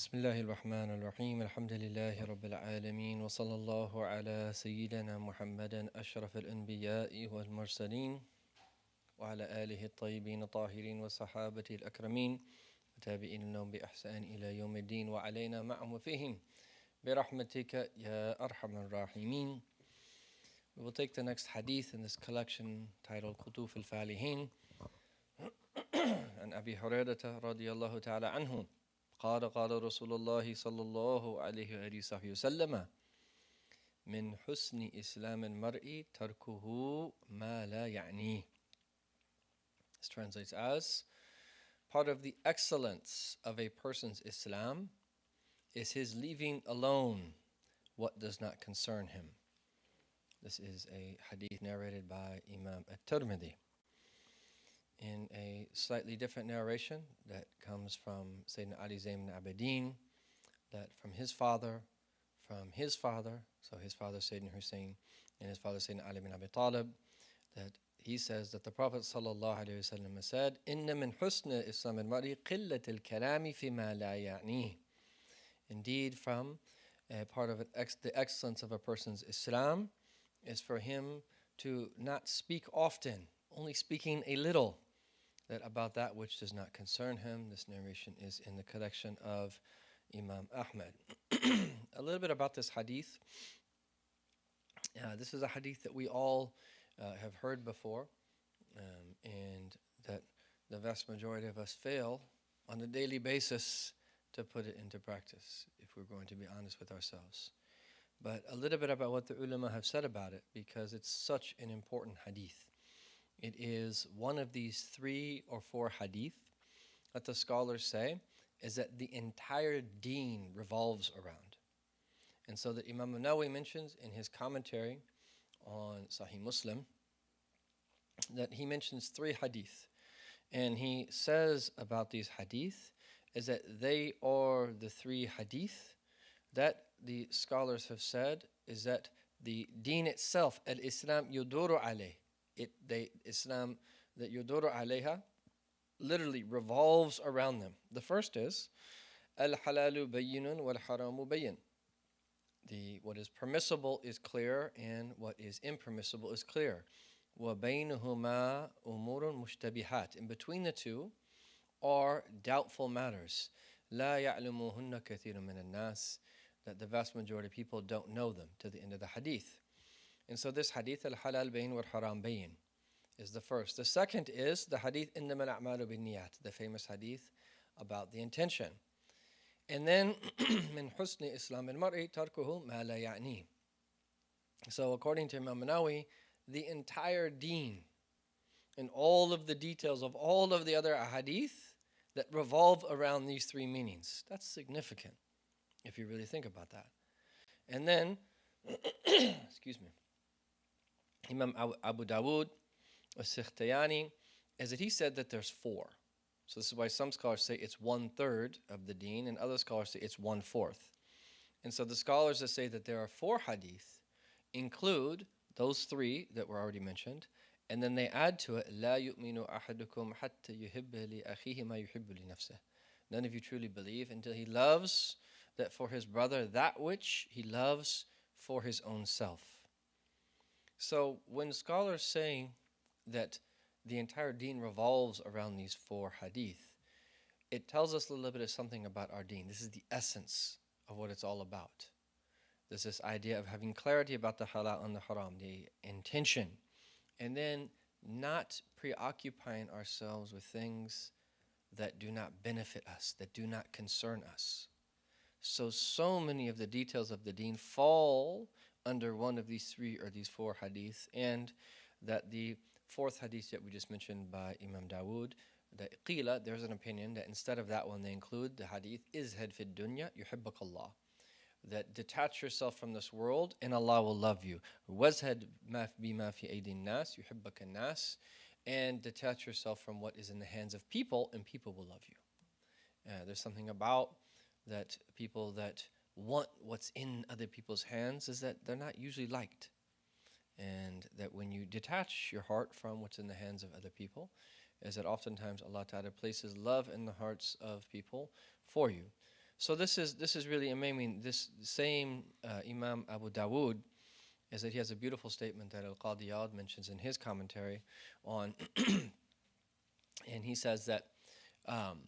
بسم الله الرحمن الرحيم الحمد لله رب العالمين وصلى الله على سيدنا محمد أشرف الأنبياء والمرسلين وعلى آله الطيبين الطاهرين وصحابته الأكرمين وتابعين لهم بإحسان إلى يوم الدين وعلينا معهم وفيهم برحمتك يا أرحم الراحمين. We will take the next hadith in this collection titled Qutuf al-Falihin and Abi Hurairah radiyallahu ta'ala anhu. قال رسول الله صلى الله عليه وآله وسلم من حسن إسلام المرء تركه ما لا يعنيه. This translates as, part of the excellence of a person's Islam is his leaving alone what does not concern him. This is a hadith narrated by Imam al-Tirmidhi. In a slightly different narration that comes from Sayyidina Ali Zayn al-Abidin, that from his father, so his father Sayyidina Hussein and his father Sayyidina Ali bin Abi Talib, that he says that the Prophet ﷺ said, إِنَّ مِنْ حُسْنِ إِسْلَامِ الْمَرْءِ قِلَّةِ الْكَلَامِ فِي مَا لَا يَعْنِيهِ. Indeed, from part of the excellence of a person's Islam is for him to not speak often, only speaking a little, that about that which does not concern him. This narration is in the collection of Imam Ahmad. A little bit about this hadith. This is a hadith that we all have heard before, and that the vast majority of us fail on a daily basis to put it into practice, if we're going to be honest with ourselves. But a little bit about what the ulama have said about it, because it's such an important hadith. It is one of these 3 or 4 hadith that the scholars say is that the entire deen revolves around. And so that Imam al-Nawawi mentions in his commentary on Sahih Muslim that he mentions 3 hadith. And he says about these hadith is that they are the 3 hadith that the scholars have said is that the deen itself, al-Islam yuduru alayh, Islam that yuduru alayha literally revolves around them. The first is al-halalu bayyinun wal-haramu bayyin. What is permissible is clear and what is impermissible is clear. وَبَيْنُهُمَا أُمُورٌ مُشْتَبِهَاتٍ. In between the two are doubtful matters. لَا يَعْلُمُهُنَّ كَثِيرٌ مِنَ النَّاسِ. That the vast majority of people don't know them, to the end of the hadith. And so this hadith, al-halal bayin wal-haram bayin, is the first. The second is the hadith, إِنَّمَا الْأَعْمَالُ بِالنِّيَّاتِ, the famous hadith about the intention. And then, مِنْ حُسْنِ إِسْلَامِ الْمَرْءِ تَرْكُهُ مَا لَا يَعْنِيهِ. So according to Imam al-Nawawi, the entire deen and all of the details of all of the other hadith that revolve around these 3 meanings. That's significant, if you really think about that. And then, excuse me, Imam Abu Dawood al-Sikhtiyani, is that he said that there's 4. So this is why some scholars say it's 1/3 of the deen, and other scholars say it's 1/4. And so the scholars that say that there are 4 hadith include those 3 that were already mentioned, and then they add to it, لا يؤمن أحدكم حتى يحب لأخيه ما يحب لنفسه. None of you truly believe until he loves that for his brother that which he loves for his own self. So when scholars say that the entire deen revolves around these 4 hadith, it tells us a little bit of something about our deen. This is the essence of what it's all about. There's this idea of having clarity about the halal and the haram, the intention, and then not preoccupying ourselves with things that do not benefit us, that do not concern us. So many of the details of the deen fall under one of these 3 or these 4 hadith, and that the 4th hadith that we just mentioned by Imam Dawood, that qila, there's an opinion that instead of that one they include the hadith, izhad fi dunya yuhibbukallah, that detach yourself from this world and Allah will love you. Wazhad bima fi aydin nas yuhibbaka nas, and detach yourself from what is in the hands of people and people will love you. There's something about that people that want what's in other people's hands is that they're not usually liked. And that when you detach your heart from what's in the hands of other people, is that oftentimes Allah Ta'ala places love in the hearts of people for you. So this is really amazing. This same Imam Abu Dawood is that he has a beautiful statement that Al-Qadi Iyad mentions in his commentary on, and he says that um,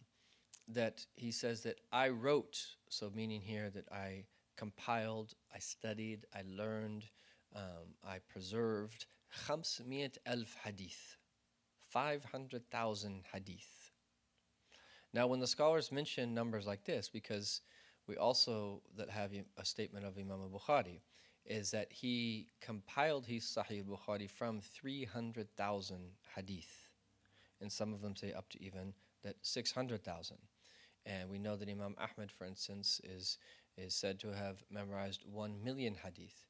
I wrote, so meaning here that I compiled, I studied, I learned, I preserved 500,000 hadith, 500,000 hadith. Now, when the scholars mention numbers like this, because we also that have a statement of Imam al-Bukhari, is that he compiled his Sahih al-Bukhari from 300,000 hadith, and some of them say up to even that 600,000. And we know that Imam Ahmed, for instance, is said to have memorized 1 million hadith.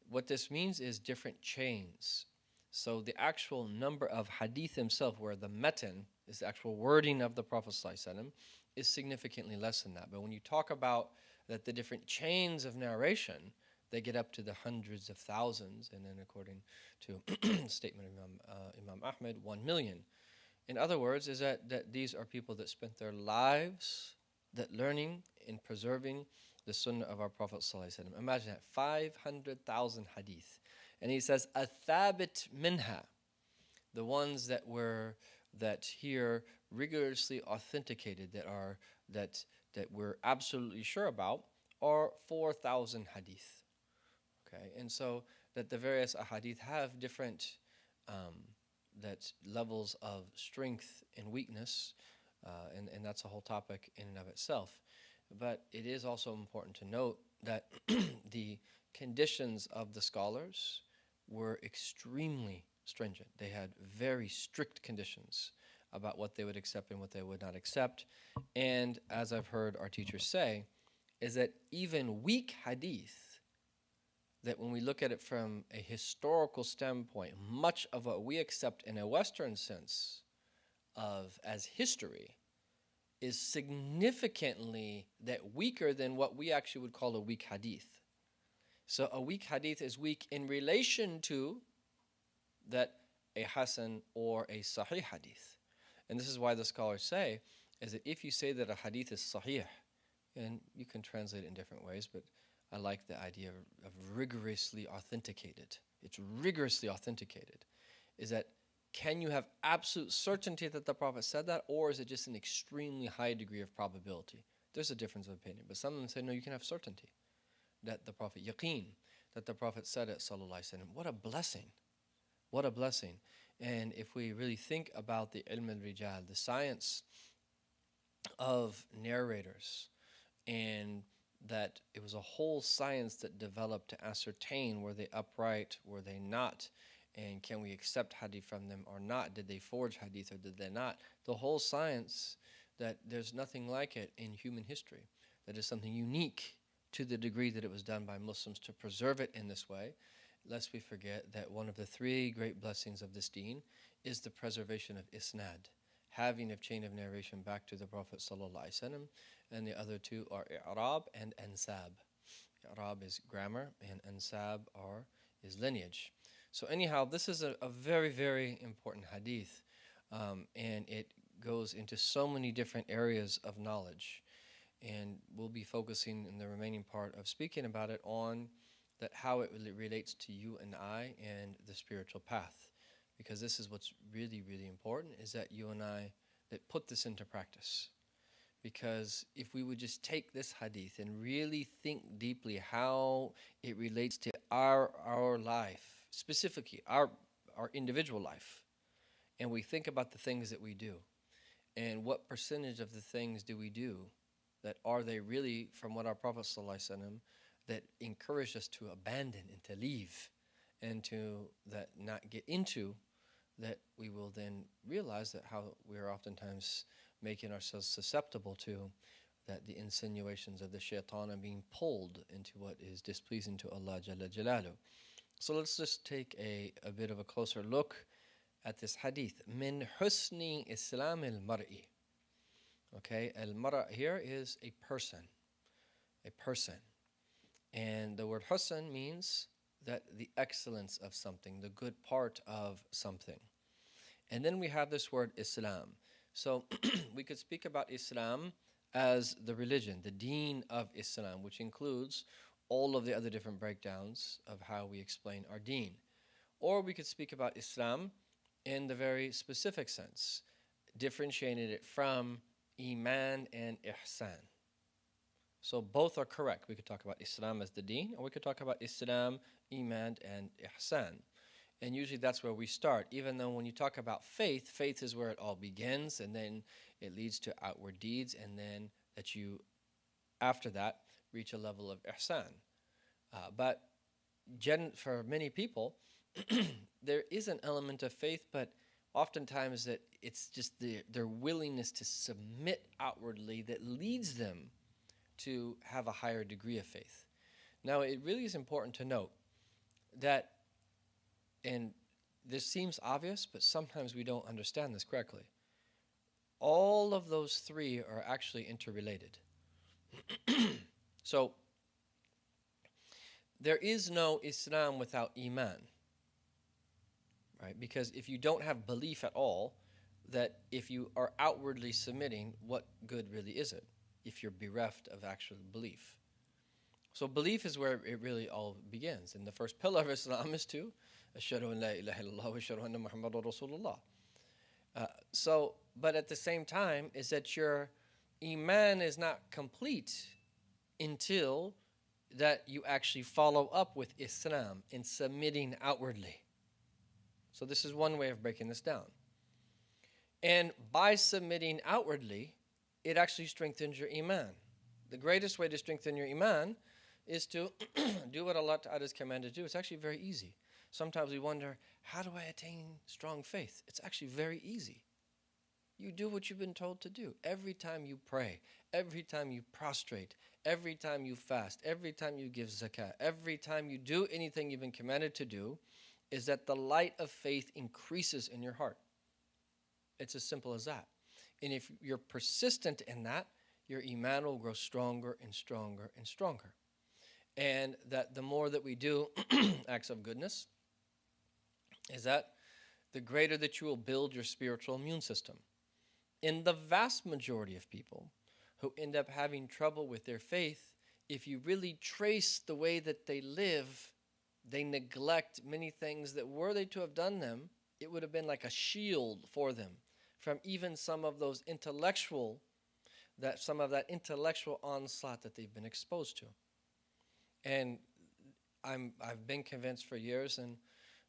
What this means is different chains. So the actual number of hadith himself, where the matan is the actual wording of the Prophet ﷺ, is significantly less than that. But when you talk about that the different chains of narration, they get up to the hundreds of thousands, and then according to statement of Imam Ahmed, 1 million. In other words, is that these are people that spent their lives that learning and preserving the sunnah of our Prophet ﷺ. Imagine that, 500,000 hadith. And he says, athabit minha, the ones that here rigorously authenticated, that we're absolutely sure about, are 4,000 hadith. Okay, and so that the various ahadith have different that levels of strength and weakness, and that's a whole topic in and of itself. But it is also important to note that the conditions of the scholars were extremely stringent. They had very strict conditions about what they would accept and what they would not accept. And as I've heard our teachers say, is that even weak hadith, that when we look at it from a historical standpoint, much of what we accept in a Western sense of as history is significantly that weaker than what we actually would call a weak hadith. So a weak hadith is weak in relation to that a hasan or a sahih hadith. And this is why the scholars say is that if you say that a hadith is sahih, and you can translate it in different ways, but I like the idea of rigorously authenticated. It's rigorously authenticated. Is that, can you have absolute certainty that the Prophet said that, or is it just an extremely high degree of probability? There's a difference of opinion, but some of them say, no, you can have certainty that the Prophet, yaqeen, that the Prophet said it, sallallahu alaihi wasallam. What a blessing. What a blessing. And if we really think about the ilm al-rijal, the science of narrators, and that it was a whole science that developed to ascertain, were they upright, were they not, and can we accept hadith from them or not? Did they forge hadith or did they not? The whole science, that there's nothing like it in human history. That is something unique to the degree that it was done by Muslims to preserve it in this way. Lest we forget that one of the three great blessings of this deen is the preservation of isnad, having a chain of narration back to the Prophet ﷺ, and the other two are i'rab and ansab. I'rab is grammar, and ansab is lineage. So anyhow, this is a very, very important hadith, and it goes into so many different areas of knowledge. And we'll be focusing in the remaining part of speaking about it on that how it really relates to you and I and the spiritual path. Because this is what's really, really important, is that you and I that put this into practice. Because if we would just take this hadith and really think deeply how it relates to our life, specifically our individual life, and we think about the things that we do, and what percentage of the things do we do that are they really from what our Prophet ﷺ that encouraged us to abandon and to leave and to that not get into, that we will then realize that how we are oftentimes making ourselves susceptible to that the insinuations of the shaitan are being pulled into what is displeasing to Allah Jalla Jalalu. So let's just take a bit of a closer look at this hadith. Min husni Islam al-mar'i. Okay, al-mar'a here is a person. A person. And the word husn means that the excellence of something, the good part of something. And then we have this word Islam. So we could speak about Islam as the religion, the deen of Islam, which includes all of the other different breakdowns of how we explain our deen. Or we could speak about Islam in the very specific sense, differentiating it from Iman and Ihsan. So both are correct. We could talk about Islam as the deen, or we could talk about Islam, Iman, and Ihsan. And usually that's where we start, even though when you talk about faith, faith is where it all begins, and then it leads to outward deeds, and then that you, after that, reach a level of Ihsan. But for many people, there is an element of faith, but oftentimes that it's just their willingness to submit outwardly that leads them to have a higher degree of faith. Now, it really is important to note that, and this seems obvious, but sometimes we don't understand this correctly. All of those three are actually interrelated. So, there is no Islam without Iman, right? Because if you don't have belief at all, that if you are outwardly submitting, what good really is it if you're bereft of actual belief? So belief is where it really all begins. And the first pillar of Islam is to Ashhadu an la ilaha illallah wa ashhadu anna Muhammadur Rasulullah. But at the same time, is that your Iman is not complete until that you actually follow up with Islam in submitting outwardly. So this is one way of breaking this down. And by submitting outwardly, it actually strengthens your Iman. The greatest way to strengthen your Iman is to do what Allah Ta'ala is commanded to do. It's actually very easy. Sometimes we wonder, how do I attain strong faith? It's actually very easy. You do what you've been told to do. Every time you pray, every time you prostrate, every time you fast, every time you give zakah, every time you do anything you've been commanded to do, is that the light of faith increases in your heart. It's as simple as that. And if you're persistent in that, your Iman will grow stronger and stronger and stronger. And that the more that we do acts of goodness, is that the greater that you will build your spiritual immune system. In the vast majority of people who end up having trouble with their faith, if you really trace the way that they live, they neglect many things that were they to have done them, it would have been like a shield for them from even some of that intellectual onslaught that they've been exposed to. And I've been convinced for years, and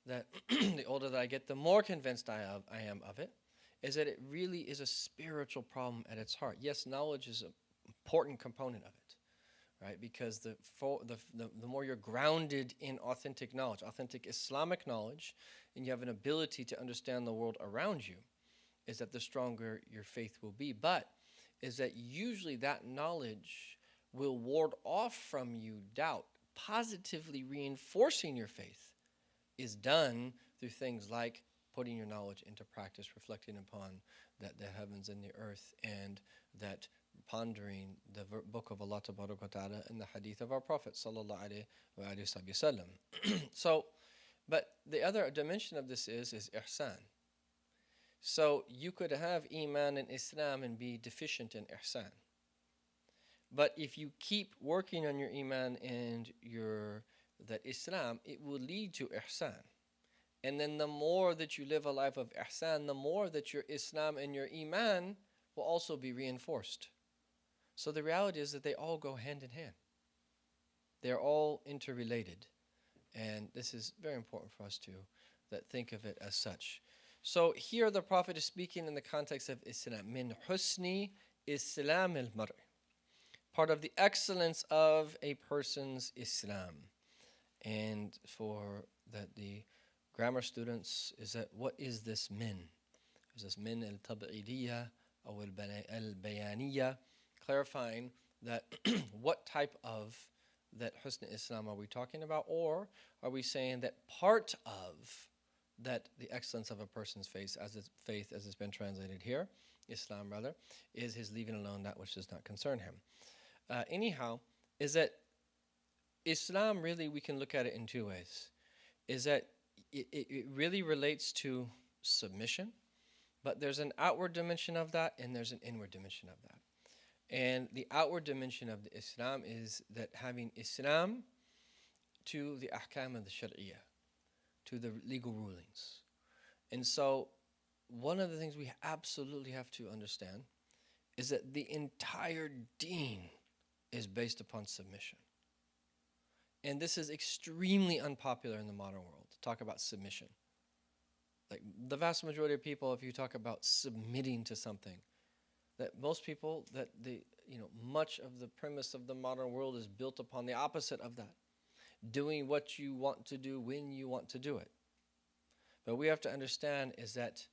that the older that I get, the more convinced I am of it, is that it really is a spiritual problem at its heart. Yes, knowledge is an important component of it, right? Because the more you're grounded in authentic knowledge, authentic Islamic knowledge, and you have an ability to understand the world around you, is that the stronger your faith will be. But is that usually that knowledge will ward off from you doubt, positively reinforcing your faith is done through things like putting your knowledge into practice, reflecting upon the heavens and the earth, and that pondering the book of Allah Ta'ala and the hadith of our Prophet Sallallahu Alaihi Wasallam. So, but the other dimension of this is ihsan. So you could have Iman and Islam and be deficient in ihsan. But if you keep working on your Iman and that Islam, it will lead to ihsan. And then the more that you live a life of ihsan, the more that your Islam and your Iman will also be reinforced. So the reality is that they all go hand in hand. They're all interrelated. And this is very important for us to think of it as such. So here the Prophet is speaking in the context of Islam. Min husni Islam al-mar'. Part of the excellence of a person's Islam. And for the grammar students, is that what is this min? Is this min al-tab'idiyya or al-bayaniyya? Clarifying that what type of that husn Islam are we talking about? Or are we saying that part of that the excellence of a person's faith as it's been translated here, Islam rather, is his leaving alone that which does not concern him. Anyhow, is that Islam really, we can look at it in two ways. Is that it really relates to submission, but there's an outward dimension of that and there's an inward dimension of that. And the outward dimension of the Islam is that having Islam to the ahkam of the Shari'ah, to the legal rulings. And so, one of the things we absolutely have to understand is that the entire deen is based upon submission. And this is extremely unpopular in the modern world, to talk about submission. Like the vast majority of people, if you talk about submitting to something, that most people, that much of the premise of the modern world is built upon the opposite of that. Doing what you want to do when you want to do it. But we have to understand is that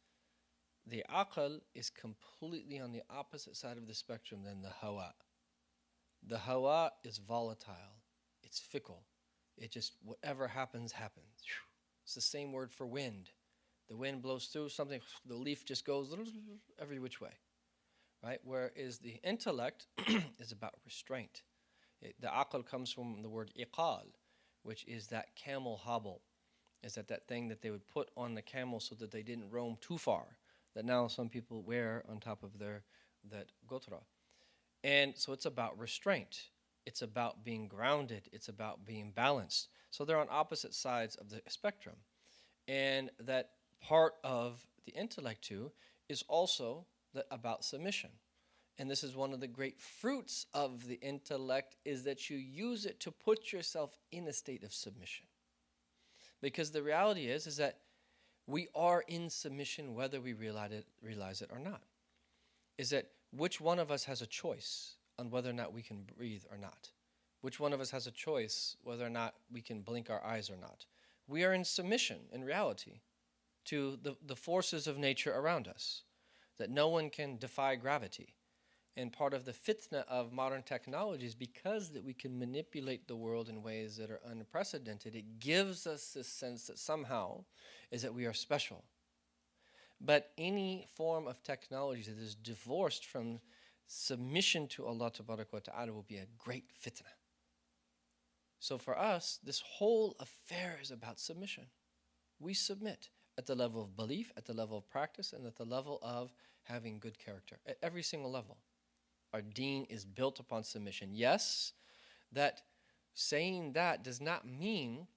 the aql is completely on the opposite side of the spectrum than the hawa. The hawa is volatile. It's fickle. It just, whatever happens, happens. It's the same word for wind. The wind blows through something, the leaf just goes every which way. Right? Whereas the intellect is about restraint. The aql comes from the word iqal, which is that camel hobble. Is that thing that they would put on the camel so that they didn't roam too far, that now some people wear on top of that gotra. And so it's about restraint. It's about being grounded. It's about being balanced. So they're on opposite sides of the spectrum. And that part of the intellect too is also about submission. And this is one of the great fruits of the intellect, is that you use it to put yourself in a state of submission. Because the reality is that we are in submission whether we realize it or not. Is that which one of us has a choice on whether or not we can breathe or not? Which one of us has a choice whether or not we can blink our eyes or not? We are in submission, in reality, to the forces of nature around us. That no one can defy gravity. And part of the fitna of modern technology is because that we can manipulate the world in ways that are unprecedented, it gives us this sense that somehow is that we are special. But any form of technology that is divorced from submission to Allah Tabaraka wa Ta'ala will be a great fitna. So for us, this whole affair is about submission. We submit at the level of belief, at the level of practice, and at the level of having good character, at every single level. Our deen is built upon submission. Yes, that saying that does not mean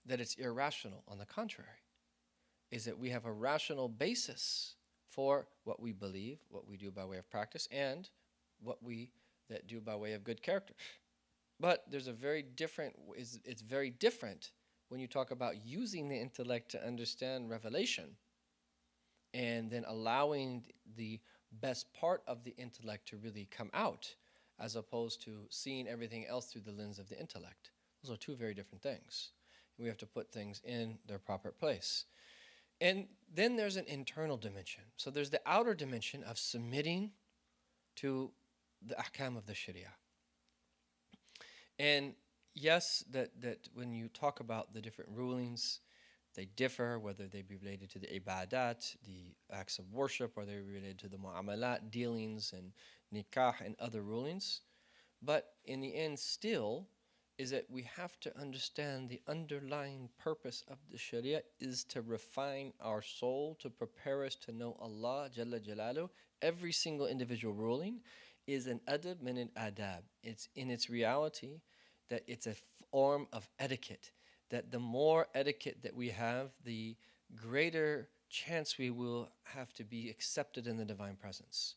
that it's irrational. On the contrary, is that we have a rational basis for what we believe, what we do by way of practice, and what we that do by way of good character. But there's a very different, it's very different when you talk about using the intellect to understand revelation and then allowing the best part of the intellect to really come out, as opposed to seeing everything else through the lens of the intellect. Those are two very different things. We have to put things in their proper place. And then there's an internal dimension. So there's the outer dimension of submitting to the ahkam of the Sharia. And yes, that when you talk about the different rulings, they differ, whether they be related to the ibadat, the acts of worship, or they're related to the mu'amalat, dealings, and nikah, and other rulings. But in the end, still, is that we have to understand the underlying purpose of the Sharia is to refine our soul, to prepare us to know Allah Jalla Jalaluhu. Every single individual ruling is an adab min al-adab. It's in its reality that it's a form of etiquette. That the more etiquette that we have, the greater chance we will have to be accepted in the divine presence.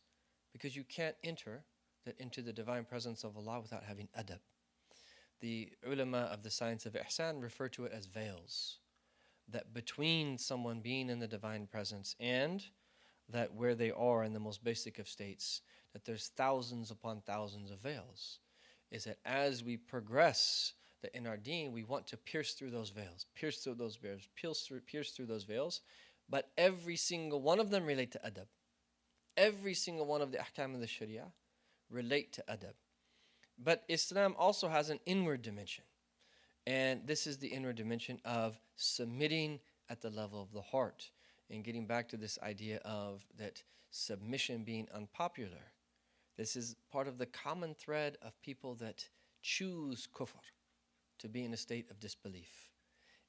Because you can't enter into the divine presence of Allah without having adab. The ulama of the science of ihsan refer to it as veils. That between someone being in the divine presence and that where they are in the most basic of states, that there's thousands upon thousands of veils. Is that as we progress, that in our deen, we want to pierce through those veils, pierce through those veils, but every single one of them relate to adab. Every single one of the ahkam of the Sharia relate to adab. But Islam also has an inward dimension, and this is the inward dimension of submitting at the level of the heart, and getting back to this idea of that submission being unpopular. This is part of the common thread of people that choose kufr, to be in a state of disbelief,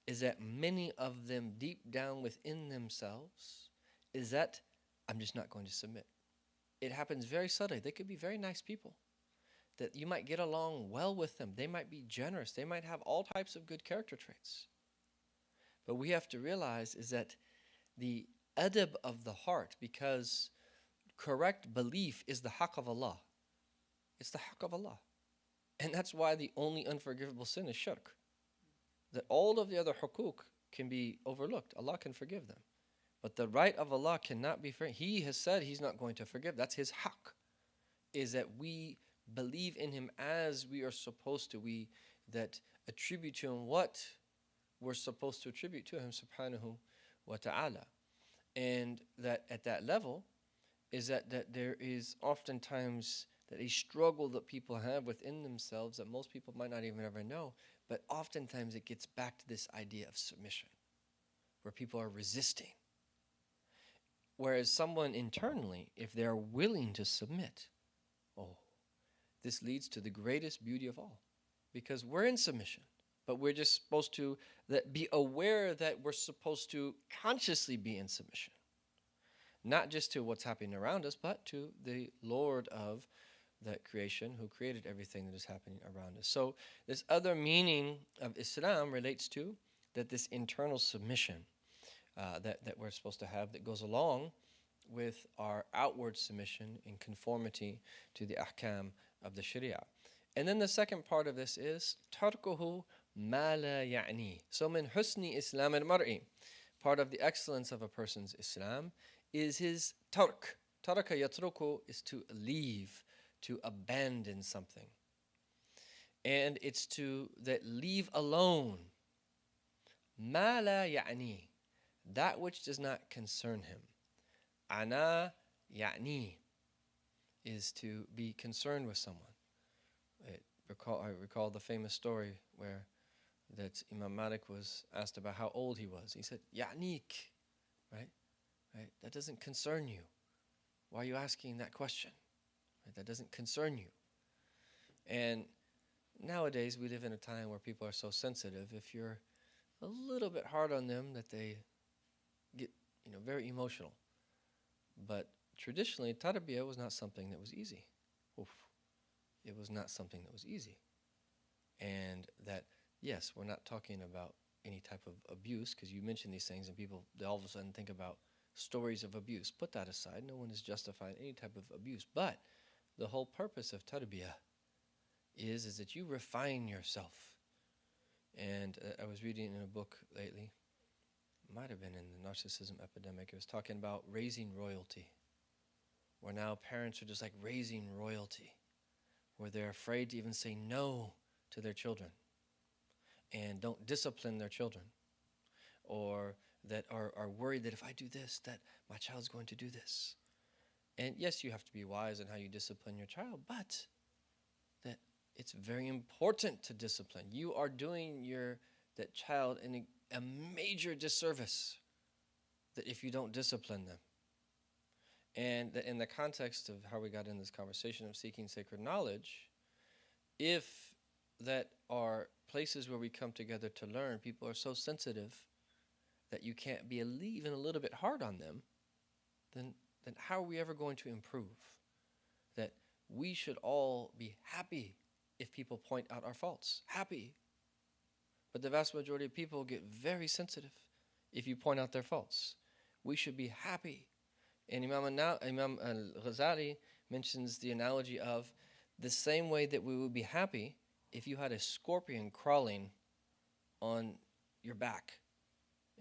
is that many of them deep down within themselves is that I'm just not going to submit. It happens very subtly. They could be very nice people. that you might get along well with them. They might be generous. They might have all types of good character traits. But we have to realize is that the adab of the heart, because correct belief is the haqq of Allah. It's the haqq of Allah. And that's why the only unforgivable sin is shirk. That all of the other hukuk can be overlooked. Allah can forgive them. But the right of Allah cannot be forgiven. He has said He's not going to forgive. That's His haqq. Is that we believe in Him as we are supposed to. We that attribute to Him what we're supposed to attribute to Him, subhanahu wa ta'ala. And that at that level is that there is oftentimes that a struggle that people have within themselves that most people might not even ever know. But oftentimes it gets back to this idea of submission, where people are resisting. Whereas someone internally, if they're willing to submit, this leads to the greatest beauty of all. Because we're in submission, but we're just supposed to be aware that we're supposed to consciously be in submission. Not just to what's happening around us, but to the Lord of that creation who created everything that is happening around us. So this other meaning of Islam relates to that this internal submission that we're supposed to have that goes along with our outward submission in conformity to the ahkam of the Sharia. And then the second part of this is tarkuhu ma la ya'ni. So min husni Islam al-mar'i, part of the excellence of a person's Islam is his tark. Taraka yatruku is to leave, to abandon something. And it's to that leave alone. Ma la ya'ni, that which does not concern him. Ana ya'ni is to be concerned with someone. I recall the famous story where that Imam Malik was asked about how old he was. He said, Ya'nik, right? That doesn't concern you. Why are you asking that question? Right? That doesn't concern you. And nowadays we live in a time where people are so sensitive. If you're a little bit hard on them, that they get very emotional. But traditionally, tarbiyah was not something that was easy. It was not something that was easy. And that, yes, we're not talking about any type of abuse, because you mention these things and people, they all of a sudden think about stories of abuse. Put that aside. No one is justifying any type of abuse. But the whole purpose of tarbiyah is that you refine yourself. And I was reading in a book lately, might have been in the narcissism epidemic, it was talking about raising royalty, where now parents are just like raising royalty, where they're afraid to even say no to their children and don't discipline their children, or that are worried that if I do this, that my child's going to do this. And yes, you have to be wise in how you discipline your child, but that it's very important to discipline. You are doing that child a major disservice that if you don't discipline them. And that in the context of how we got in this conversation of seeking sacred knowledge, if that are places where we come together to learn, people are so sensitive that you can't be even a little bit hard on them, then how are we ever going to improve? That we should all be happy if people point out our faults. Happy. But the vast majority of people get very sensitive if you point out their faults. We should be happy. And Imam al-Ghazali mentions the analogy of the same way that we would be happy if you had a scorpion crawling on your back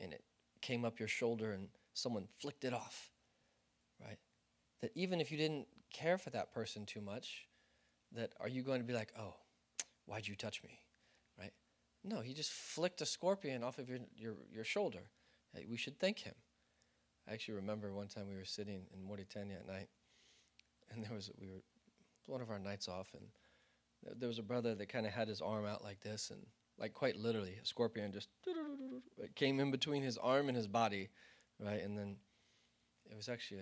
and it came up your shoulder and someone flicked it off, right? That even if you didn't care for that person too much, that are you going to be like, oh, why'd you touch me, right? No, he just flicked a scorpion off of your shoulder. We should thank him. I actually remember one time we were sitting in Mauritania at night, and one of our nights off, and there was a brother that kind of had his arm out like this, and like quite literally, a scorpion just came in between his arm and his body, right? And then it was actually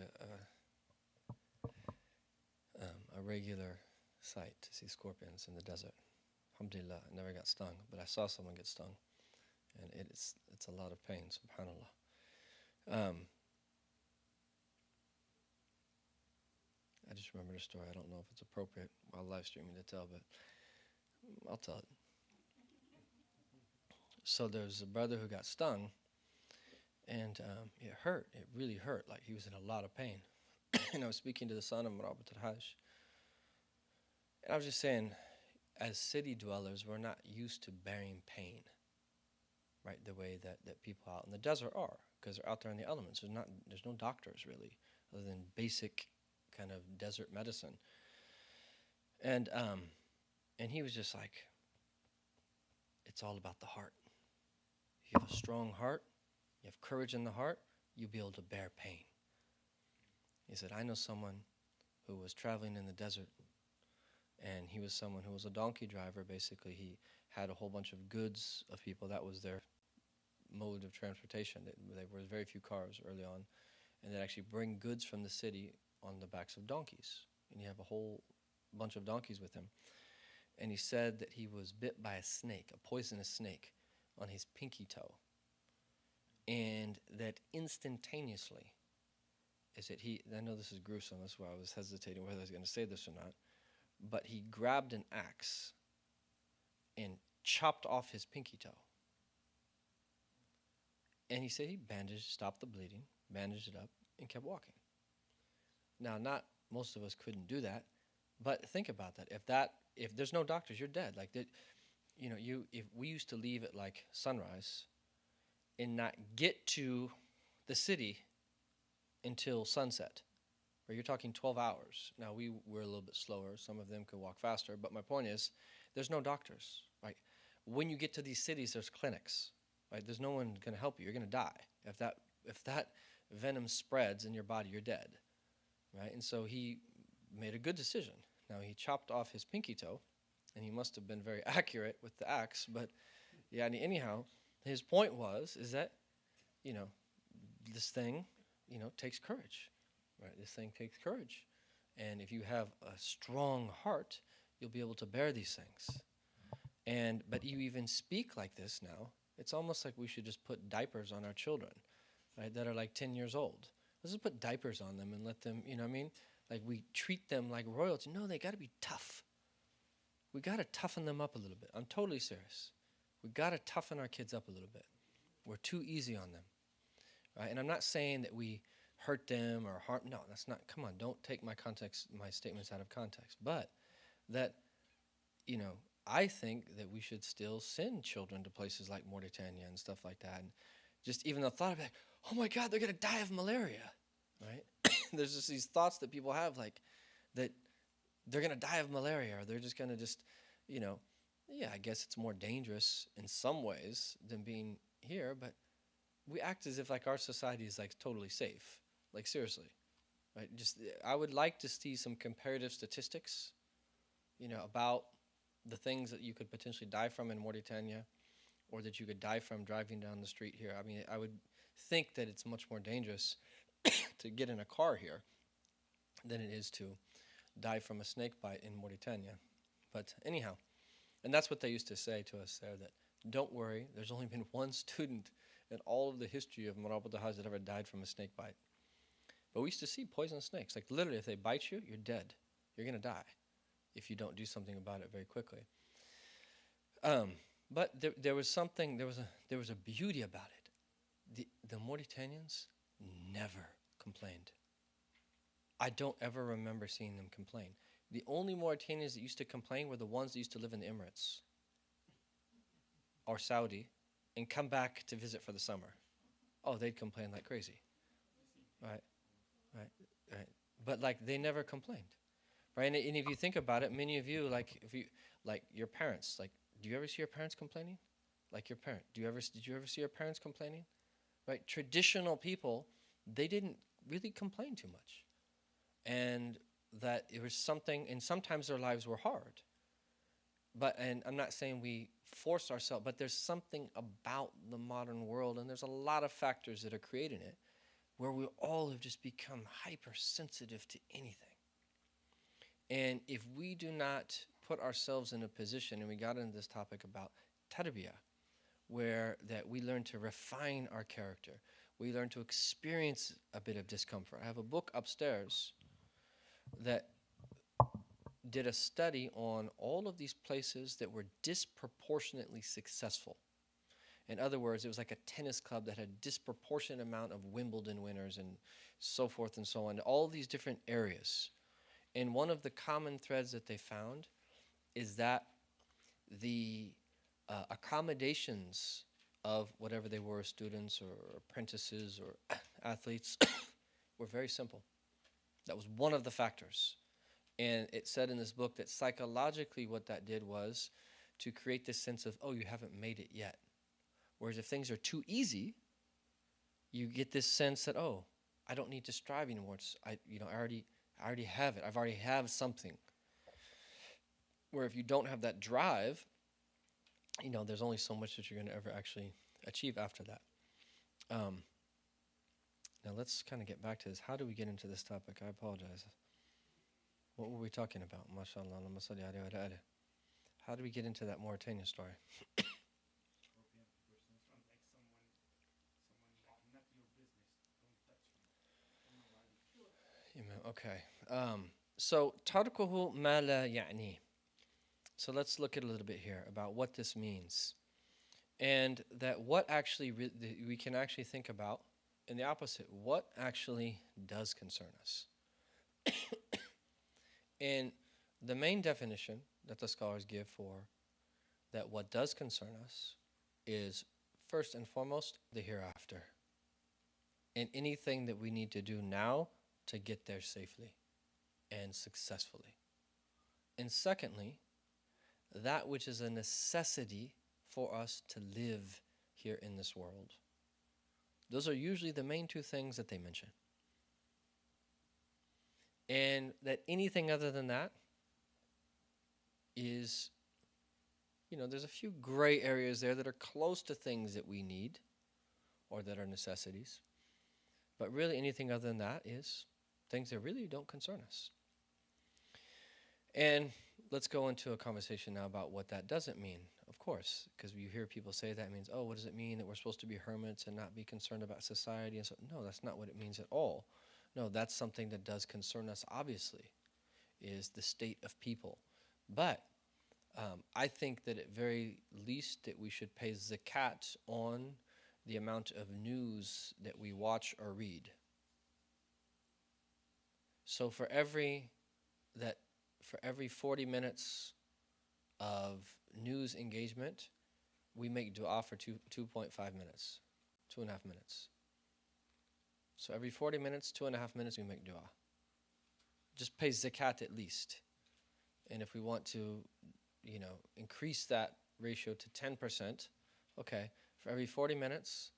a regular sight to see scorpions in the desert. Alhamdulillah, I never got stung, but I saw someone get stung, and it's a lot of pain, subhanAllah. I just remember the story. I don't know if it's appropriate while live streaming to tell, but I'll tell it. So there's a brother who got stung, and it hurt. It really hurt. Like he was in a lot of pain. And I was speaking to the son of Imam al-Haddad, and I was just saying, as city dwellers, we're not used to bearing pain, right? The way that people out in the desert are, because they're out there in the elements. There's no doctors really, other than basic kind of desert medicine. And he was just like, it's all about the heart. If you have a strong heart, you have courage in the heart, you'll be able to bear pain. He said, I know someone who was traveling in the desert, and he was someone who was a donkey driver. Basically, he had a whole bunch of goods of people. That was their mode of transportation. There were very few cars early on, and they'd actually bring goods from the city on the backs of donkeys. And you have a whole bunch of donkeys with him. And he said that he was bit by a snake, a poisonous snake, on his pinky toe. And that instantaneously, I know this is gruesome, that's why I was hesitating whether I was going to say this or not, but he grabbed an axe and chopped off his pinky toe. And he said he stopped the bleeding, bandaged it up, and kept walking. Now, not most of us couldn't do that, but think about that. If there's no doctors, you're dead. Like that, if we used to leave at like sunrise and not get to the city until sunset, where you're talking 12 hours. Now, we were a little bit slower. Some of them could walk faster. But my point is, there's no doctors. Right? When you get to these cities, there's clinics. Right? There's no one going to help you. You're going to die. If that venom spreads in your body, you're dead. Right? And so he made a good decision. Now, he chopped off his pinky toe, and he must have been very accurate with the axe. But, yeah, anyhow, his point is that, this thing, takes courage. Right? This thing takes courage. And if you have a strong heart, you'll be able to bear these things. But you even speak like this now. It's almost like we should just put diapers on our children, right, that are like 10 years old. Let's just put diapers on them and let them, you know what I mean? Like we treat them like royalty. No, they got to be tough. We got to toughen them up a little bit. I'm totally serious. We got to toughen our kids up a little bit. We're too easy on them, right? And I'm not saying that we hurt them or harm. No, that's not. Come on, don't take my statements out of context. But that, I think that we should still send children to places like Mauritania and stuff like that. And just even the thought of like, oh my God, they're going to die of malaria, right? There's just these thoughts that people have like that they're going to die of malaria, or they're just going to yeah, I guess it's more dangerous in some ways than being here, but we act as if like our society is like totally safe. Like seriously, right? I would like to see some comparative statistics, about the things that you could potentially die from in Mauritania, or that you could die from driving down the street here. I mean, I would think that it's much more dangerous to get in a car here than it is to die from a snake bite in Mauritania. But anyhow, and that's what they used to say to us there, that don't worry, there's only been one student in all of the history of Imam al-Haddad that ever died from a snake bite. But we used to see poisonous snakes. Like literally, if they bite you, you're dead. You're going to die if you don't do something about it very quickly. But there was a beauty about it. The Mauritanians never complained. I don't ever remember seeing them complain. The only Mauritanians that used to complain were the ones that used to live in the Emirates or Saudi and come back to visit for the summer. Oh, they'd complain like crazy. Right. But like they never complained. Right? And if you think about it, many of you, like your parents, like, do you ever see your parents complaining? Like your parent, did you ever see your parents complaining? Right? Traditional people, they didn't really complain too much. And that it was something, and sometimes their lives were hard. And I'm not saying we force ourselves, but there's something about the modern world, and there's a lot of factors that are creating it, where we all have just become hypersensitive to anything. And if we do not put ourselves in a position, and we got into this topic about tarbiyah, where that we learn to refine our character, we learn to experience a bit of discomfort. I have a book upstairs that did a study on all of these places that were disproportionately successful. In other words, it was like a tennis club that had a disproportionate amount of Wimbledon winners and so forth and so on, all these different areas. And one of the common threads that they found is that the accommodations of whatever they were, students or apprentices or athletes, were very simple. That was one of the factors. And it said in this book that psychologically what that did was to create this sense of, oh, you haven't made it yet. Whereas if things are too easy, you get this sense that, oh, I don't need to strive anymore. I already have it. I've already have something. Where if you don't have that drive, there's only so much that you're going to ever actually achieve after that. Now let's kind of get back to this. How do we get into this topic? I apologize. What were we talking about? MashaAllah. How do we get into that Mauritania story? Okay. So tarkuhu ma la ya'ni. So let's look at a little bit here about what this means. And that what actually we can actually think about in the opposite. What actually does concern us? And the main definition that the scholars give for that what does concern us is first and foremost the hereafter. And anything that we need to do now to get there safely and successfully. And secondly, that which is a necessity for us to live here in this world. Those are usually the main two things that they mention. And that anything other than that is, there's a few gray areas there that are close to things that we need or that are necessities. But really anything other than that is things that really don't concern us. And let's go into a conversation now about what that doesn't mean, of course, because you hear people say that means, oh, what does it mean that we're supposed to be hermits and not be concerned about society? And so, no, that's not what it means at all. No, that's something that does concern us, obviously, is the state of people. But I think that at very least that we should pay zakat on the amount of news that we watch or read. So for every 40 minutes of news engagement, we make dua for 2.5 minutes, 2.5 minutes. So every 40 minutes, 2.5 minutes, we make dua. Just pay zakat at least. And if we want to, increase that ratio to 10%, okay, for every 40 minutes,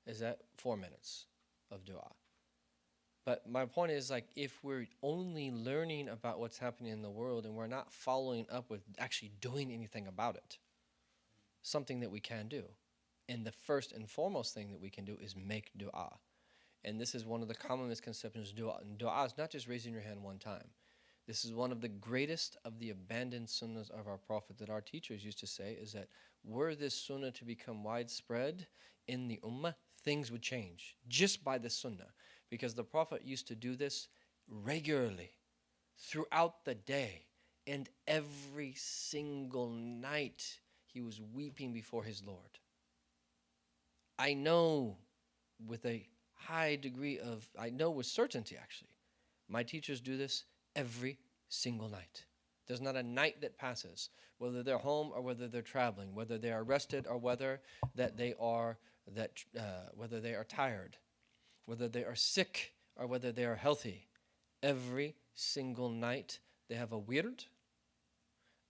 is that 4 minutes of dua. But my point is, if we're only learning about what's happening in the world and we're not following up with actually doing anything about it, something that we can do. And the first and foremost thing that we can do is make dua. And this is one of the common misconceptions of dua. And dua is not just raising your hand one time. This is one of the greatest of the abandoned sunnahs of our Prophet that our teachers used to say is that were this sunnah to become widespread in the ummah, things would change just by the sunnah. Because the Prophet used to do this regularly throughout the day. And every single night he was weeping before his Lord. I know with certainty actually, my teachers do this every single night. There's not a night that passes, whether they're home or whether they're traveling, whether they are rested or whether they are tired, whether they are sick or whether they are healthy. Every single night they have a wird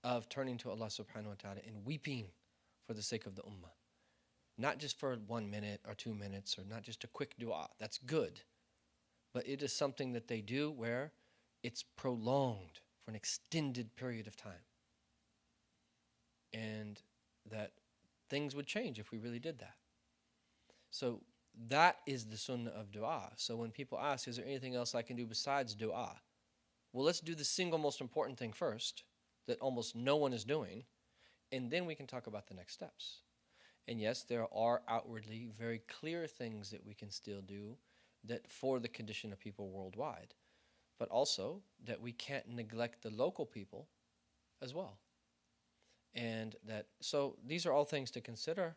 of turning to Allah subhanahu wa ta'ala and weeping for the sake of the ummah. Not just for 1 minute or 2 minutes or not just a quick dua. That's good. But it is something that they do where it's prolonged for an extended period of time. And that things would change if we really did that. So that is the sunnah of dua. So when people ask, is there anything else I can do besides dua? Well, let's do the single most important thing first that almost no one is doing, and then we can talk about the next steps. And yes, there are outwardly very clear things that we can still do that for the condition of people worldwide. but also that we can't neglect the local people as well. And that, so these are all things to consider.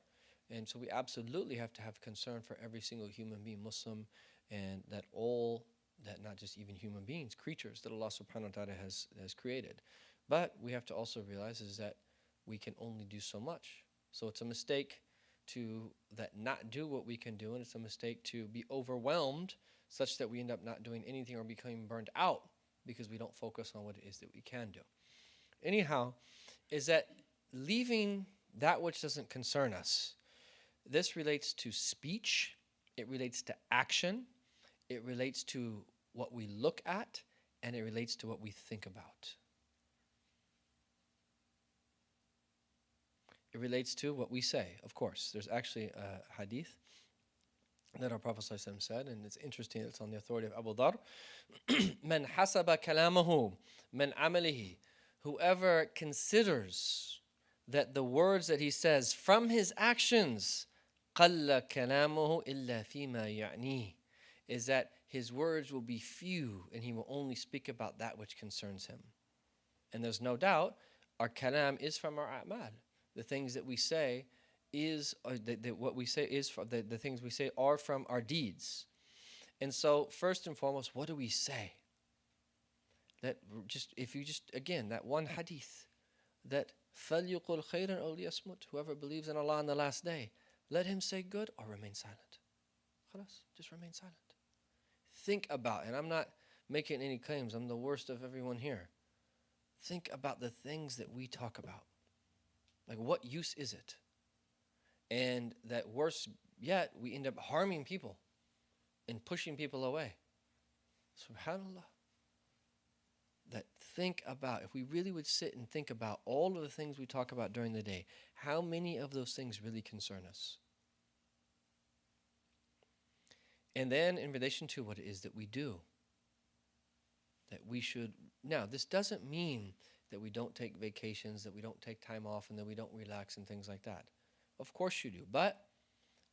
And so we absolutely have to have concern for every single human being, Muslim, and that all, that not just even human beings, creatures that Allah subhanahu wa ta'ala has created. But we have to also realize is that we can only do so much. So it's a mistake to that not do what we can do, and it's a mistake to be overwhelmed such that we end up not doing anything or becoming burned out because we don't focus on what it is that we can do. Anyhow, is that leaving that which doesn't concern us. This relates to speech, it relates to action, it relates to what we look at, and it relates to what we think about. It relates to what we say, of course. There's actually a hadith that our Prophet ﷺ said, and it's interesting, it's on the authority of Abu Dhar. Man hasaba kalamahu min amalihi. Whoever considers that the words that he says from his actions, قَلَّ كَلَامُهُ إِلَّا فِي مَا يَعْنِيهِ, is that his words will be few and he will only speak about that which concerns him. And there's no doubt, our kalam is from our a'mal. The things that we say is, what we say is, the things we say are from our deeds. And so, first and foremost, what do we say? That just, if you just, again, that one hadith, that فَلْيُقُلْ خَيْرًا أَوْ لِيَصْمُتْ, whoever believes in Allah on the last day, let him say good or remain silent. Khalas, just remain silent. Think about, and I'm not making any claims, I'm the worst of everyone here. Think about the things that we talk about. Like, what use is it? And that worse yet, we end up harming people and pushing people away. SubhanAllah. That think about, if we really would sit and think about all of the things we talk about during the day, how many of those things really concern us? And then in relation to what it is that we do, that we should, now this doesn't mean that we don't take vacations, that we don't take time off, and that we don't relax and things like that. Of course you do, but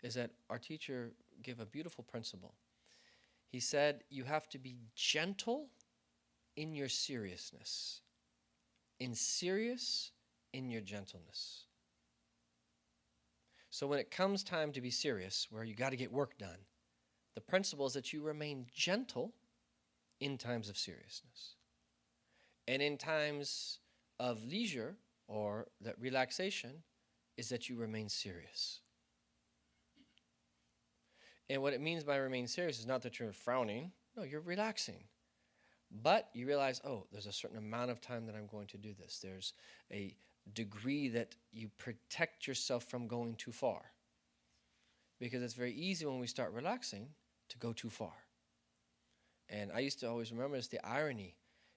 is that our teacher gave a beautiful principle. He said you have to be gentle in your seriousness, in serious in your gentleness. So when it comes time to be serious, where you got to get work done, the principle is that you remain gentle in times of seriousness. And in times of leisure or that relaxation is that you remain serious. And what it means by remain serious is not that you're frowning. No, you're relaxing. But you realize, oh, there's a certain amount of time that I'm going to do this. There's a degree that you protect yourself from going too far. Because it's very easy when we start relaxing to go too far. And I used to always remember this, the irony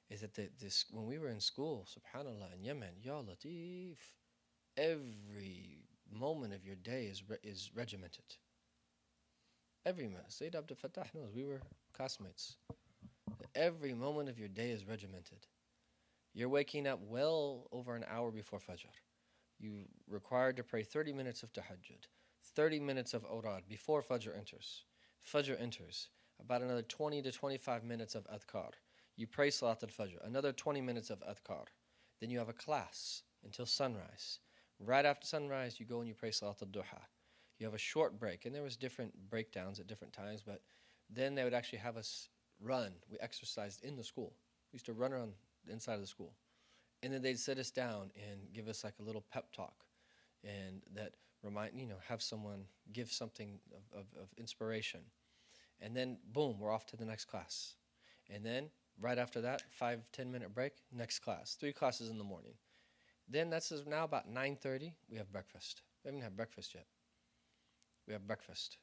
is that this when we were in school, subhanAllah, in Yemen, Ya Latif, every moment of your day is regimented. Every minute. Sayyid Abdul Fattah knows, we were classmates. Every moment of your day is regimented. You're waking up well over an hour before Fajr. You're required to pray 30 minutes of tahajjud, 30 minutes of awrad before Fajr enters. Fajr enters, about another 20 to 25 minutes of adhkar. You pray Salat al-Fajr, another 20 minutes of adhkar. Then you have a class until sunrise. Right after sunrise, you go and you pray Salat al-Duha. You have a short break, and there was different breakdowns at different times, but then they would actually have us run. We exercised in the school. We used to run around the inside of the school. And then they'd sit us down and give us like a little pep talk, and that have someone give something of inspiration. And then, boom, we're off to the next class. And then, right after that, 5-10 minute break, next class. 3 classes in the morning. Then that's now about 9:30, we have breakfast. We haven't had breakfast yet. We have breakfast.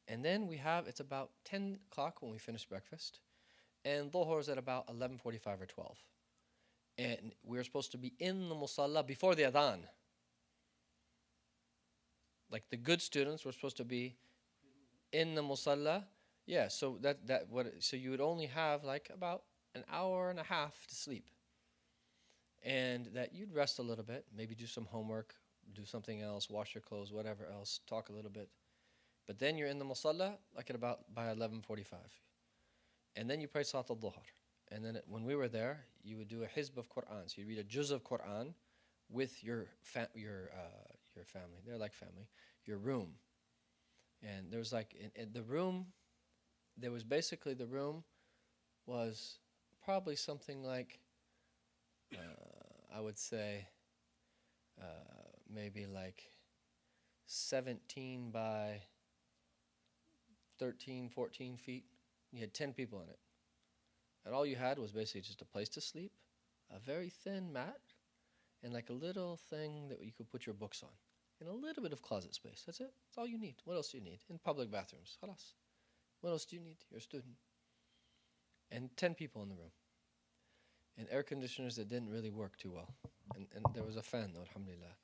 And then it's about 10 o'clock when we finish breakfast. And Dhuhr is at about 11:45 or 12. And we're supposed to be in the musalla before the adhan. Like the good students, we're supposed to be in the musalla. Yeah, so so you would only have like about an hour and a half to sleep. And that you'd rest a little bit, maybe do some homework, do something else, wash your clothes, whatever else, talk a little bit. But then you're in the musalla like by 11:45. And then you pray Salat al-Dhuhr. And then when we were there, you would do a hizb of Quran. So you read a juz of Quran with your family. They're like family. Your room. And there was like in the room. There was basically the room was probably something like I would say maybe like 17 by 13, 14 feet. You had 10 people in it. And all you had was basically just a place to sleep, a very thin mat, and like a little thing that you could put your books on, and a little bit of closet space. That's it. That's all you need. What else do you need? In public bathrooms. Khalas. What else do you need? You're a student. And 10 people in the room. And air conditioners that didn't really work too well. And there was a fan though, alhamdulillah.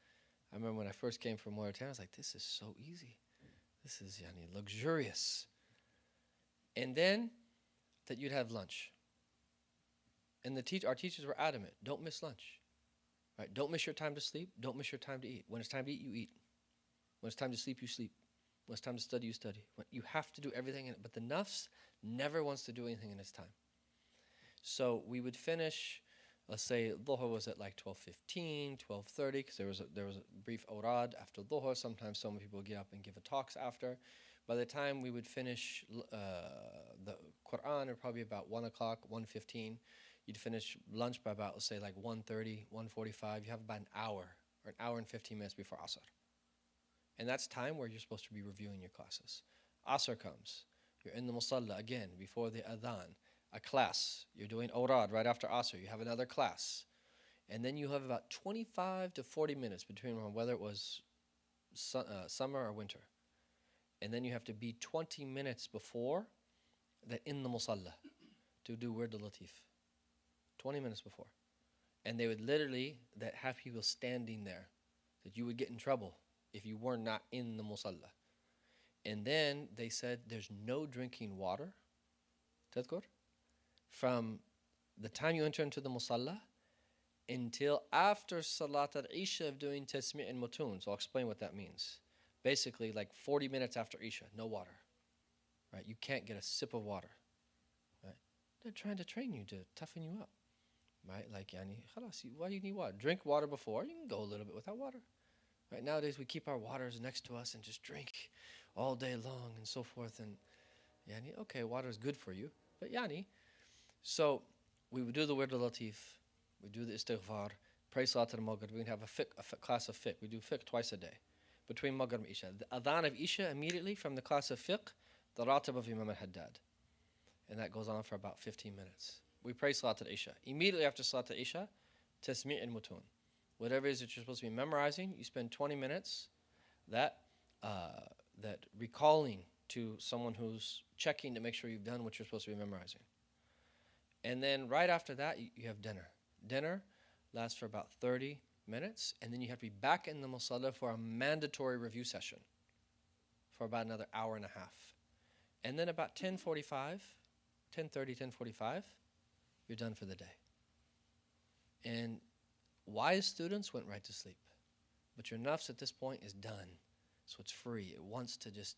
I remember when I first came from Mauritania, I was like, this is so easy. This is luxurious. And then that you'd have lunch. And our teachers were adamant, don't miss lunch. Right? Don't miss your time to sleep. Don't miss your time to eat. When it's time to eat, you eat. When it's time to sleep, you sleep. When it's time to study, you study. You have to do everything in it. But the nafs never wants to do anything in its time. So we would finish, let's say Dhuhr was at like 12:15, 12:30, because there was a brief awrad after Dhuhr. Sometimes some people would get up and give a talks after. By the time we would finish the Quran, it would probably be about 1 o'clock, 1:15. You'd finish lunch by about, let's say, like 1:30, 1:45. You have about an hour or an hour and 15 minutes before Asr. And that's time where you're supposed to be reviewing your classes. Asr comes. You're in the musalla again before the adhan. A class. You're doing awrad right after Asr. You have another class. And then you have about 25 to 40 minutes between whether it was summer or winter. And then you have to be 20 minutes before that in the musalla to do Wird al-Latif. 20 minutes before. And they would literally have people standing there, that you would get in trouble if you were not in the musalla. And then they said there's no drinking water, tadkur, from the time you enter into the musalla until after Salat al-Isha of doing tasmi' and mutun. So I'll explain what that means. Basically, like 40 minutes after Isha, no water. Right? You can't get a sip of water. Right? They're trying to train you to toughen you up. Right? Like, khalas, why do you need water? Drink water before. You can go a little bit without water. Right? Nowadays, we keep our waters next to us and just drink all day long and so forth. And, okay, water is good for you. But, so we would do the Wird al-Latif. We do the istighfar. Pray Salat al-Maghrib. We have a class of fiqh. We do fiqh twice a day. Between Maghrib and Isha. The adhan of Isha immediately from the class of fiqh, the ratib of Imam al-Haddad. And that goes on for about 15 minutes. We pray Salat al-Isha. Immediately after Salat al-Isha, tasmi' and mutun. Whatever it is that you're supposed to be memorizing, you spend 20 minutes that recalling to someone who's checking to make sure you've done what you're supposed to be memorizing. And then right after that, you have dinner. Dinner lasts for about 30 minutes, and then you have to be back in the musalla for a mandatory review session for about another hour and a half. And then about 10:45, 10:30, 10:45, you're done for the day. And wise students went right to sleep. But your nafs at this point is done. So it's free. It wants to just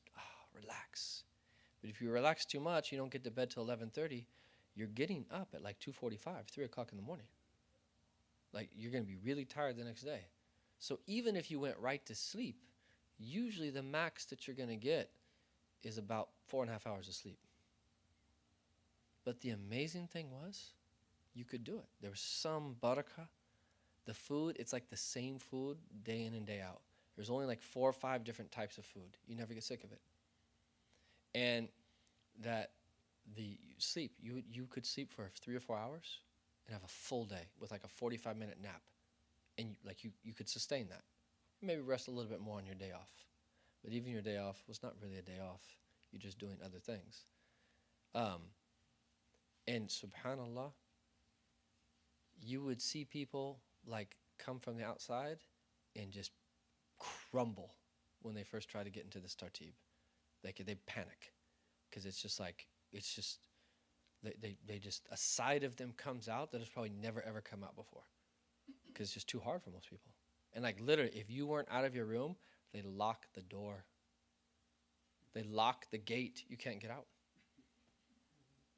relax. But if you relax too much, you don't get to bed till 11:30, you're getting up at like 2:45, 3 o'clock in the morning. Like, you're going to be really tired the next day. So even if you went right to sleep, usually the max that you're going to get is about 4.5 hours of sleep. But the amazing thing was, you could do it. There was some barakah. The food, it's like the same food day in and day out. There's only like 4 or 5 different types of food. You never get sick of it. And that the sleep, you could sleep for 3 or 4 hours and have a full day with like a 45-minute nap. And you could sustain that. Maybe rest a little bit more on your day off. But even your day off was not really a day off. You're just doing other things. And subhanallah, you would see people like come from the outside and just crumble when they first try to get into this tartib. They panic because it's just they just, a side of them comes out that has probably never ever come out before because it's just too hard for most people. And like literally, if you weren't out of your room, they lock the door. They lock the gate. You can't get out.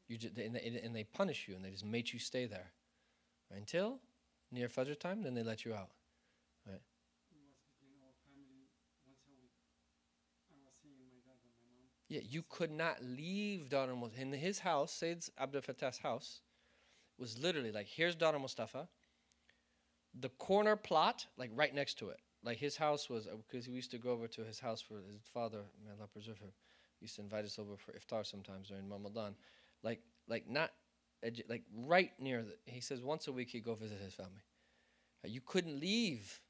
And they punish you, and they just make you stay there, right, until near Fajr time. Then they let you out, right? We was between our family once a week. I was seeing my dad and my mom. Yeah, you could not leave Daughter Mustafa. In his house, Sayyid Abdul Fattah's house, was literally like, here's Daughter Mustafa, the corner plot, like right next to it. Like his house was, because we used to go over to his house for his father, may Allah preserve him. He used to invite us over for iftar sometimes during Ramadan. Like not, like right near he says once a week he'd go visit his family. You couldn't leave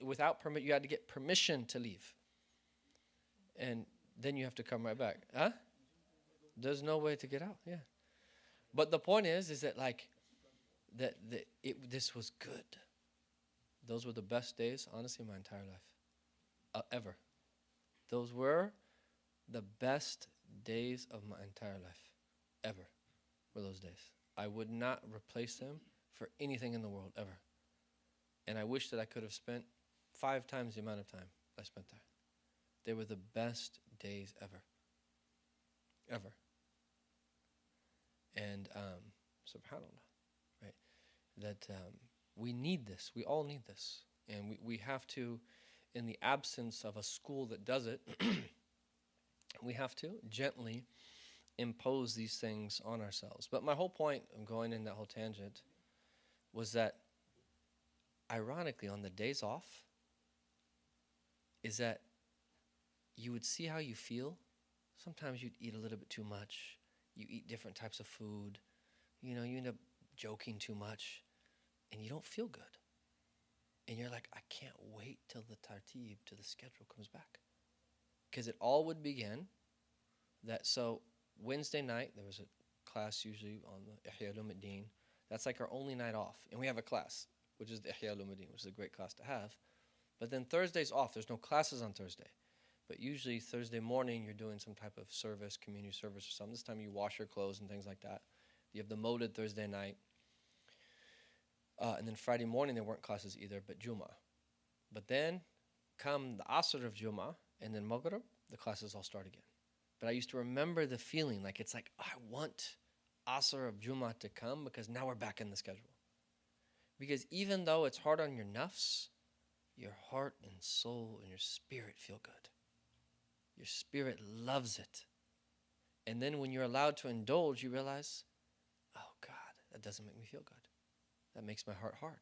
without permit. You had to get permission to leave. And then you have to come right back. Huh? There's no way to get out, yeah. But the point is that like, this was good. Those were the best days, honestly, in my entire life, ever. Those were the best days of my entire life, ever, were those days. I would not replace them for anything in the world, ever. And I wish that I could have spent 5 times the amount of time I spent there. They were the best days ever. Ever. And, subhanAllah, right? That we need this. We all need this. And we have to, in the absence of a school that does it, we have to gently impose these things on ourselves. But my whole point of going in that whole tangent was that, ironically, on the days off, is that you would see how you feel. Sometimes you'd eat a little bit too much. You eat different types of food. You know, you end up joking too much. And you don't feel good. And you're like, I can't wait till the tartib, till the schedule comes back. Because it all would begin that, so Wednesday night, there was a class usually on the Ihya al-Din. That's like our only night off. And we have a class, which is the Ihya al-Din, which is a great class to have. But then Thursday's off. There's no classes on Thursday. But usually Thursday morning, you're doing some type of service, community service or something. This time you wash your clothes and things like that. You have the Molid Thursday night. And then Friday morning, there weren't classes either, but Jummah. But then come the Asr of Jummah, and then Maghrib, the classes all start again. But I used to remember the feeling, like it's like, I want Asr of Jummah to come because now we're back in the schedule. Because even though it's hard on your nafs, your heart and soul and your spirit feel good. Your spirit loves it. And then when you're allowed to indulge, you realize, oh God, that doesn't make me feel good. That makes my heart hard.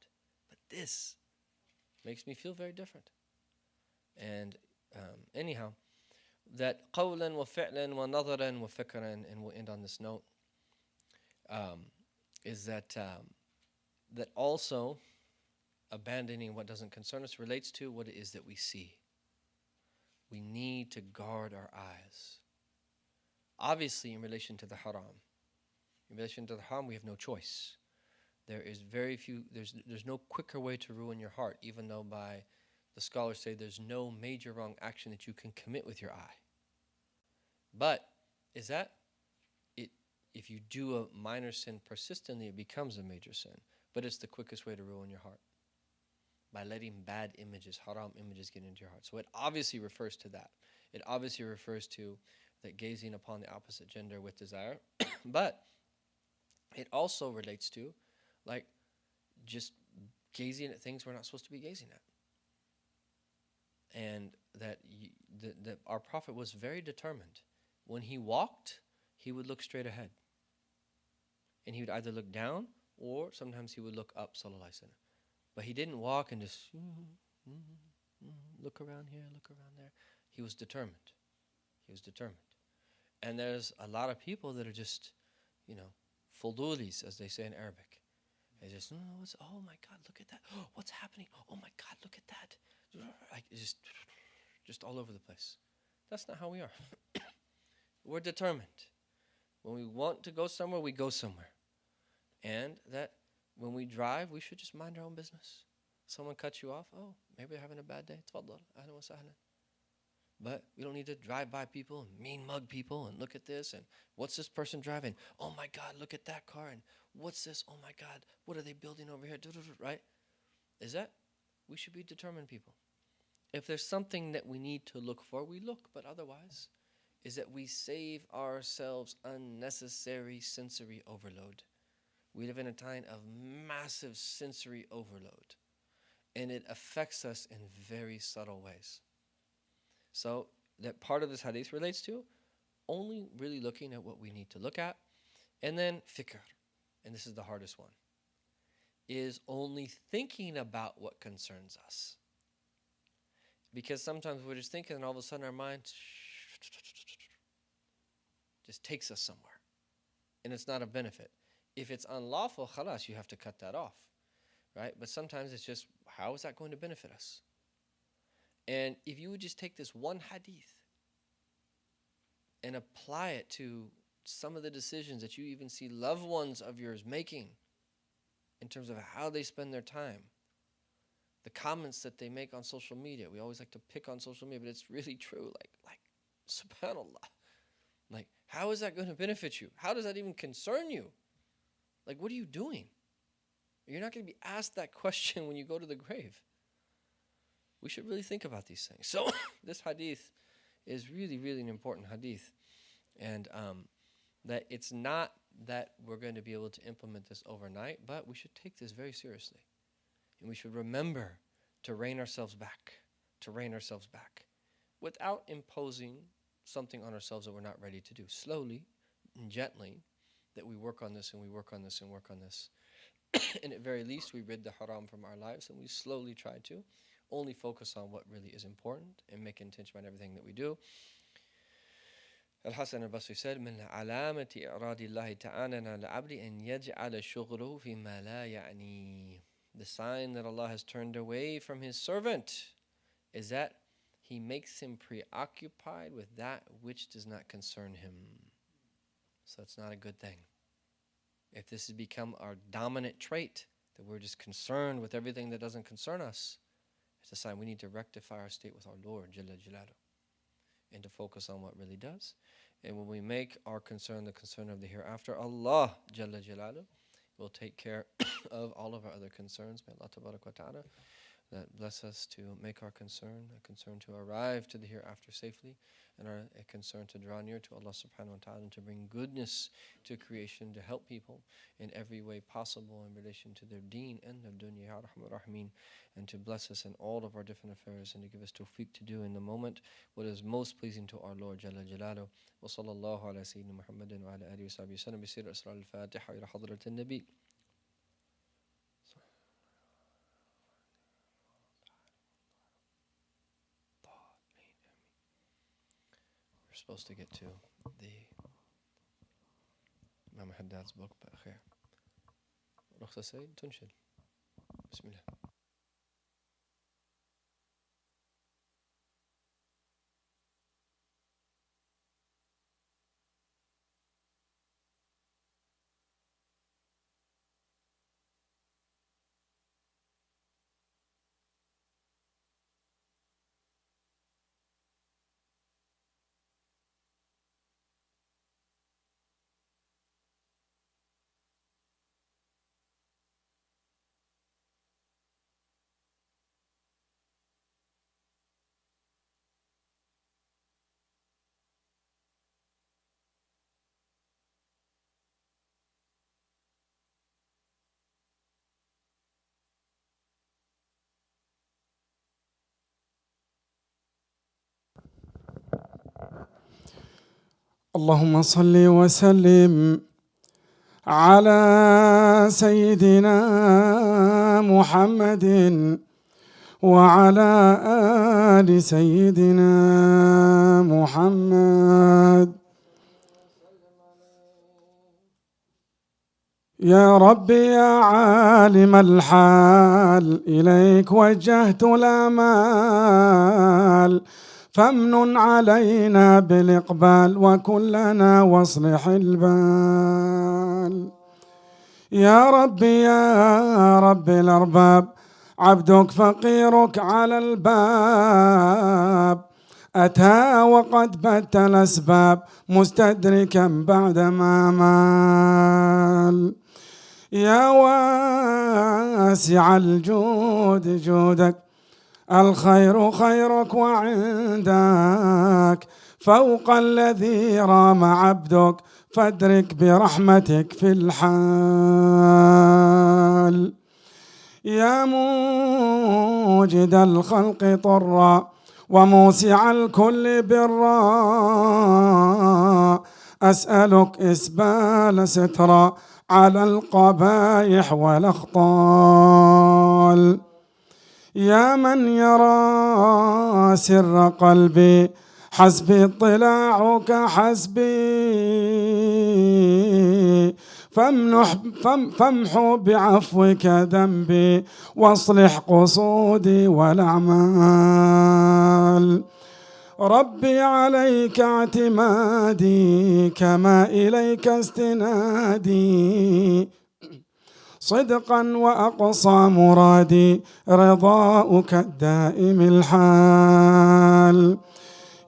But this makes me feel very different. And anyhow, that qawlan wa fi'lan wa nadaran wa fikran, and we'll end on this note, is that that also abandoning what doesn't concern us relates to what it is that we see. We need to guard our eyes. Obviously, in relation to the haram. In relation to the haram, we have no choice. There is there's no quicker way to ruin your heart, even though by the scholars say there's no major wrong action that you can commit with your eye. But is that it? If you do a minor sin persistently, it becomes a major sin. But it's the quickest way to ruin your heart, by letting bad images, haram images, get into your heart. So it obviously refers to that. It obviously refers to that gazing upon the opposite gender with desire. But it also relates to, like, just gazing at things we're not supposed to be gazing at. And that our Prophet was very determined. When he walked, he would look straight ahead. And he would either look down, or sometimes he would look up, sallallahu alaihi wasallam. But he didn't walk and just look around here, look around there. He was determined. He was determined. And there's a lot of people that are just, fudulis, as they say in Arabic. They just, oh my God, look at that. Oh, what's happening? Oh my God, look at that. Like, just all over the place. That's not how we are. We're determined. When we want to go somewhere, we go somewhere. And that when we drive, we should just mind our own business. Someone cuts you off, oh, maybe they're having a bad day. Tfaddal, ahlan wa sahlan. But we don't need to drive by people and mean mug people and look at this and what's this person driving? Oh my God, look at that car, and what's this? Oh my God, what are they building over here? Right? Is that? We should be determined people. If there's something that we need to look for, we look. But otherwise, is that we save ourselves unnecessary sensory overload. We live in a time of massive sensory overload, and it affects us in very subtle ways. So that part of this hadith relates to only really looking at what we need to look at, and then fikr, and this is the hardest one, is only thinking about what concerns us. Because sometimes we're just thinking and all of a sudden our mind just takes us somewhere, and it's not a benefit. If it's unlawful, khalas, you have to cut that off, right? But sometimes it's just, how is that going to benefit us? And if you would just take this one hadith and apply it to some of the decisions that you even see loved ones of yours making in terms of how they spend their time, the comments that they make on social media. We always like to pick on social media, but it's really true. Like subhanallah. Like, how is that going to benefit you? How does that even concern you? Like, what are you doing? You're not going to be asked that question when you go to the grave. We should really think about these things. So this hadith is really, really an important hadith. And that it's not that we're going to be able to implement this overnight, but we should take this very seriously. And we should remember to rein ourselves back, without imposing something on ourselves that we're not ready to do. Slowly and gently, that we work on this and we work on this and work on this. And at very least, we rid the haram from our lives, and we slowly try to only focus on what really is important and make intention about everything that we do. Al-Hasan al-Basri said, "Min alamati i'radillahi ta'ala al-'abdi an yaj'ala shughlahu fi ma la ya'ni." The sign that Allah has turned away from His servant is that He makes him preoccupied with that which does not concern him. So it's not a good thing. If this has become our dominant trait, that we're just concerned with everything that doesn't concern us, it's a sign we need to rectify our state with our Lord, Jalla Jalaluhu, and to focus on what really does. And when we make our concern the concern of the hereafter, Allah, Jalla Jalaluhu, will take care of all of our other concerns. May Allah Tabarak wa Ta'ala that bless us to make our concern a concern to arrive to the hereafter safely, and a concern to draw near to Allah subhanahu wa ta'ala and to bring goodness to creation, to help people in every way possible in relation to their deen and their dunya, ya rahman rahmeen, and to bless us in all of our different affairs and to give us tawfiq to do in the moment what is most pleasing to our Lord Jalla Jalaluhu. Wa sallallahu ala sayyidina Muhammadin wa ala alihi wa sahbihi wa sallam bi sirr asrar al-Fatiha ila hadrat al-Nabi. Supposed to get to the Imam al-Haddad's book, but khair. رخصة سيد تنشد. بسم الله. اللهم صل وسلم على سيدنا محمد وعلى آل سيدنا محمد. يا ربي يا عالم الحال إليك وجهت الآمال، فامنن علينا بالإقبال وكلنا واصلح البال. يا ربي يا رب الأرباب، عبدك فقيرك على الباب، أتى وقد بت الأسباب مستدركا بعدما مال. يا واسع الجود جودك، الخير خيرك وعندك فوق الذي رام عبدك، فادرك برحمتك في الحال. يا موجد الخلق طرا وموسع الكل برا، أسألك إسبال سترا على القبائح والأخطال. يا من يرى سر قلبي، حسبي اطلاعك حسبي، فامحو بعفوك ذنبي واصلح قصودي والأعمال. ربي عليك اعتمادي، كما إليك استنادي، صدقا وأقصى مرادي رضاؤك الدائم الحال.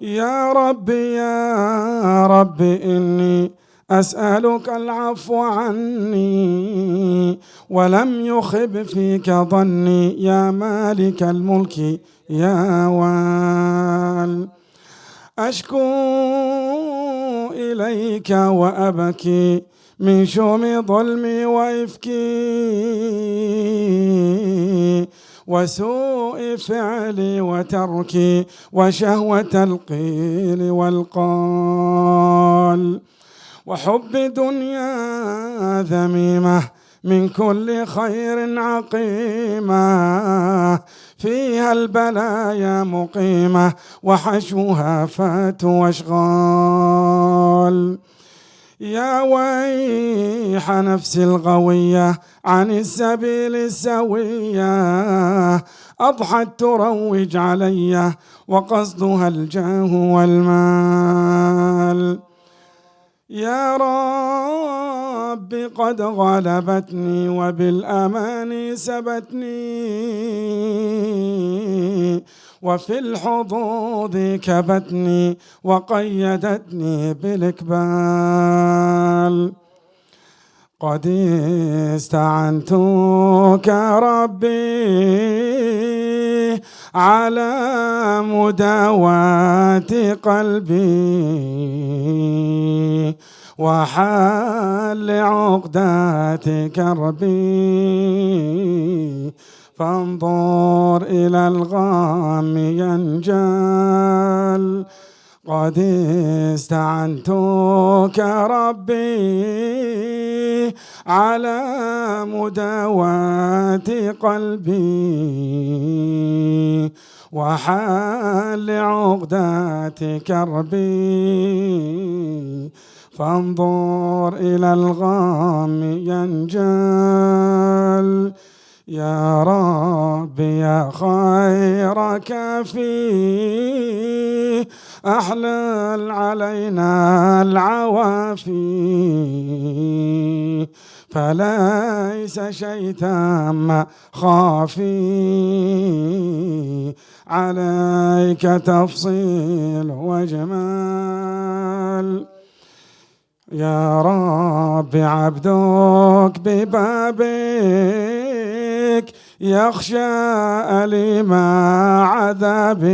يا ربي يا ربي إني أسألك العفو عني، ولم يخب فيك ظني، يا مالك الملك يا وال. أشكو إليك وأبكي من شوم ظلمي وإفكي، وسوء فعلي وتركي، وشهوة القيل والقال، وحب دنيا ذميمة من كل خير عقيمة، فيها البلايا مقيمة وحشوها فات واشغال. يا ويح نفسي الغوية عن السبيل السوية، أضحت تروج علي وقصدها الجاه والمال. يا رب قد غلبتني وبالأمان سبتني، وفي الحظوظ كبتني وقيدتني بالإقبال. قد استعنتك ربي على مداواة قلبي، وحل عقدة كربي، فانظر إلى الغام ينجل. قد استعنتك ربي على مداواة قلبي، وحل عقدة كربي، فانظر إلى الغام ينجل. يا رب يا خير كافي، أحلل علينا العوافي، فليس شيء تام خافي، عليك تفصيل وجمال. يا رب عبدك ببابك يخشى أليم عذابك،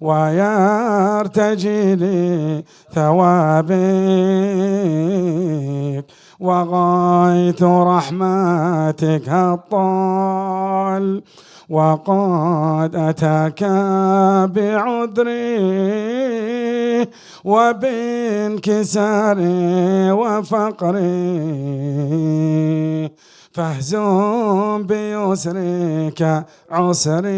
ويرتجي لثوابك، وغاية رحمتك الطال. وقد أتاك بعذري وبانكساري وفقري، فاهزم بيسرك عسري،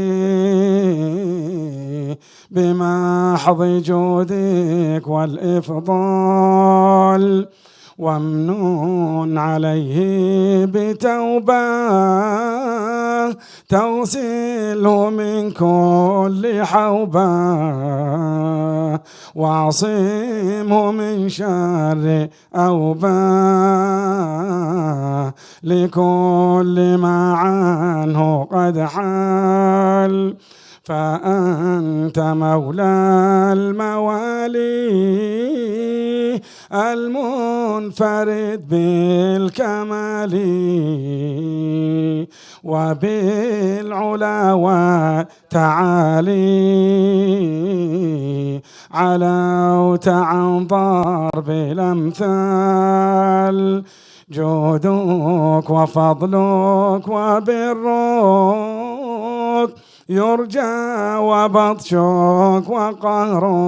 بمحض جودك والإفضال. وامنون عليه بتوبة توصله من كل حوبة، وعصمه من شر أوبة، لكل ما عنه قد حال. فأنت مولى الموالي المنفرد بالكمال وبالعلا والتعالي، علوت عن ضرب الأمثال، جودك وفضلك وبرك يرجى، وبطشك وقهرك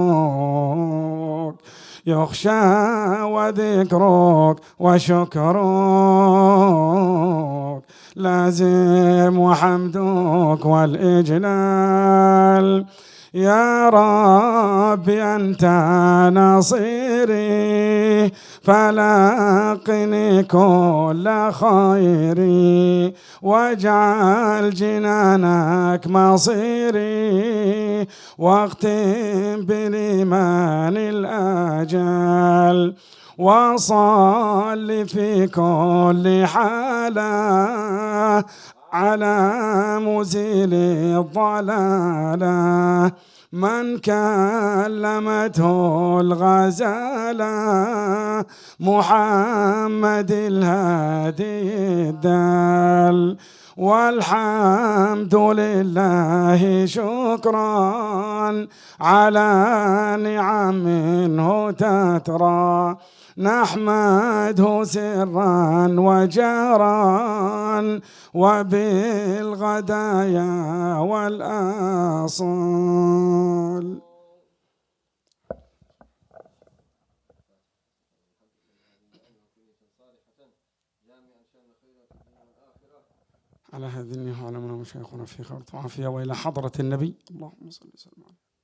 يخشى، وذكرك وشكرك لازم، وحمدك والإجلال. يا ربي أنت نصيري، فلقني كل خيري، واجعل جنانك مصيري، واختم بالإيمان الأجل، وصل في كل حالة على مزيل الضلالة، من كلمته الغزالة، محمد الهادي الدال. والحمد لله شكرا على نعم منه تترى، نحمده سرا وجهرا وبالغدايا والآصال. على هذه النية علمنا مشايخنا في خير وعافية، وإلى حضرة النبي اللهم صل وسلم عليه.